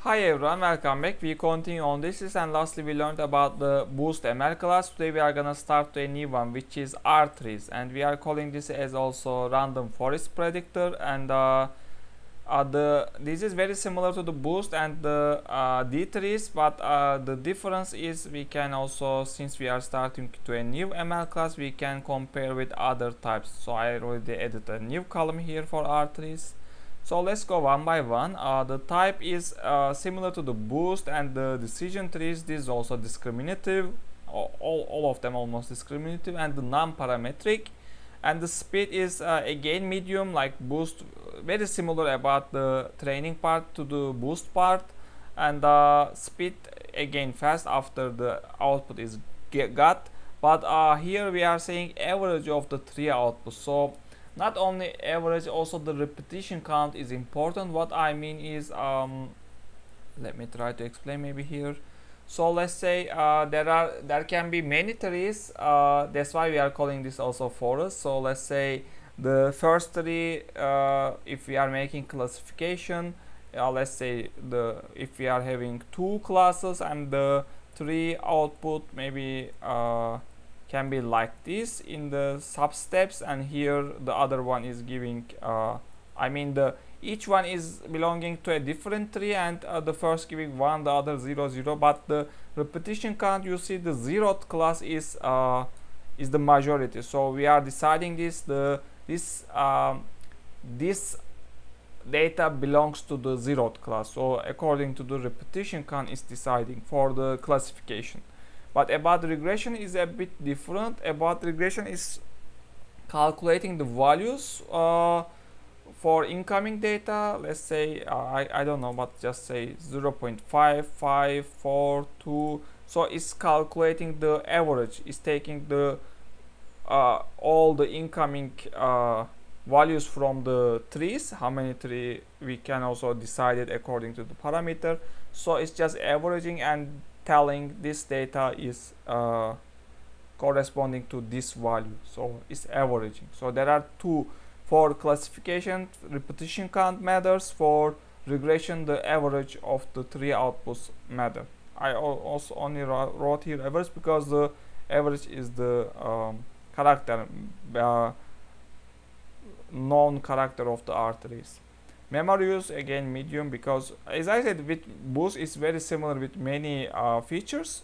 Hi everyone, welcome back. We continue on this and lastly we learned about the boost ML class. Today we are gonna start to a new one which is RTrees, and we are calling this as also random forest predictor, and this is very similar to the boost and the DTrees, but the difference is we can also, since we are starting to a new ML class, we can compare with other types. So I already added a new column here for RTrees. So let's go one by one. The type is similar to the boost and the decision trees. This is also discriminative, all of them almost discriminative, and the non-parametric. And the speed is again medium, like boost, very similar about the training part to the boost part, and speed again fast after the output is got. But here we are saying average of the three outputs. So not only average, also the repetition count is important. What I mean is, let me try to explain maybe here. So let's say there can be many trees. That's why we are calling this also forest. So let's say the first tree, if we are making classification, let's say if we are having two classes and the three output maybe can be like this in the sub steps, and here the other one is giving each one is belonging to a different tree, and the first giving 1, the other 0 0, but the repetition count, you see the zeroth class is the majority. So we are deciding this data belongs to the zeroth class, so according to the repetition count is deciding for the classification. But about regression is a bit different. About regression is calculating the values for incoming data. Let's say I don't know, but just say 0.5542. So it's calculating the average. It's taking the all the incoming values from the trees. How many trees we can also decide it according to the parameter. So it's just averaging and telling this data is corresponding to this value, so it's averaging. So there are two. For classification, repetition count matters. For regression, the average of the three outputs matter. I also only wrote here average because the average is the character, known character of the RTrees. Memory use again medium, because as I said, with boost is very similar with many features.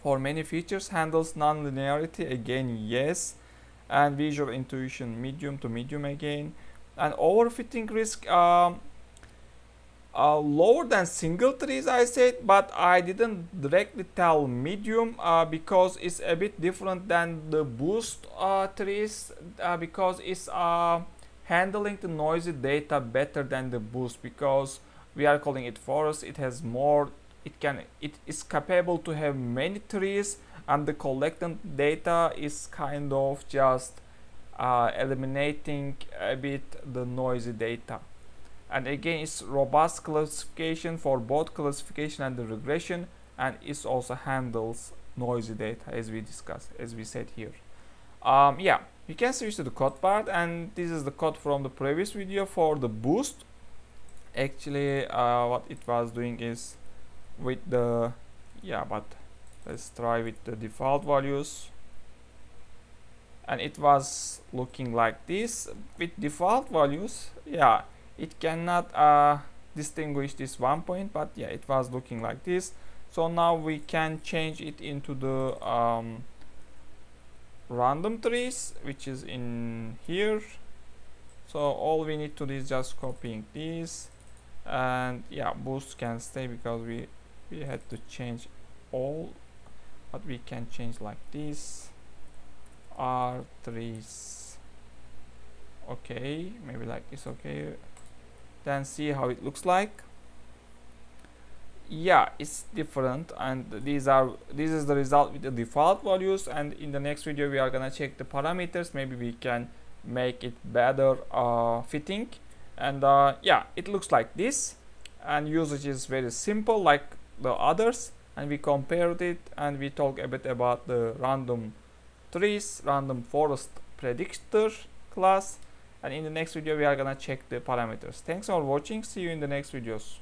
For many features, handles non-linearity again yes, and visual intuition medium to medium again, and overfitting risk lower than single trees I said, but I didn't directly tell medium because it's a bit different than the boost trees, because it's handling the noisy data better than the boost, because we are calling it forest. It has more, it is capable to have many trees, and the collected data is kind of just eliminating a bit the noisy data. And again, it's robust classification for both classification and the regression, and it also handles noisy data as we discussed, as we said here. Yeah, you can switch to the code part, and this is the code from the previous video for the boost. Actually what it was doing is with the but let's try with the default values, and it was looking like this with default values. It cannot distinguish this 1 point, but it was looking like this. So now we can change it into the random trees, which is in here. So all we need to do is just copying this, and boost can stay because we had to change all, but we can change like this. RTrees, okay, maybe like this. Okay, then see how it looks like. It's different, and this is the result with the default values, and in the next video we are gonna check the parameters. Maybe we can make it better fitting, and it looks like this, and usage is very simple like the others, and we compared it, and we talk a bit about the random trees, random forest predictor class, and in the next video we are gonna check the parameters. Thanks for watching. See you in the next videos.